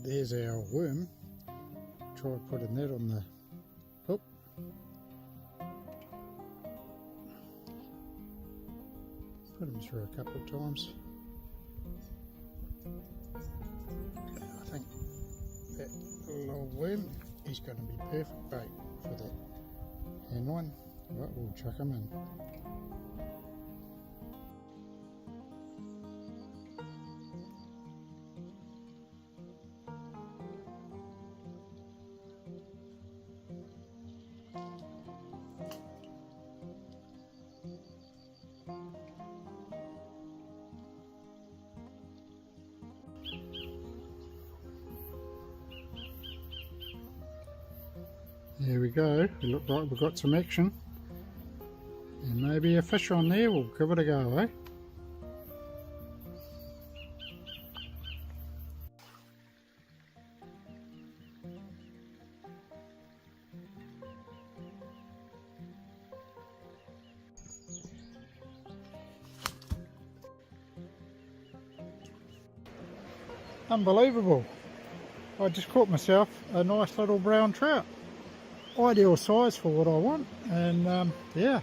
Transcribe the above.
There's our worm. Try to put a net on the hook. Put him through a couple of times. Okay, I think that little worm is going to be perfect bait for that hand one. Right, we'll chuck him in. There we go, it looked like we've got some action. And maybe a fish on there, we'll give it a go, eh? Unbelievable. I just caught myself a nice little brown trout. Ideal size for what I want, and yeah,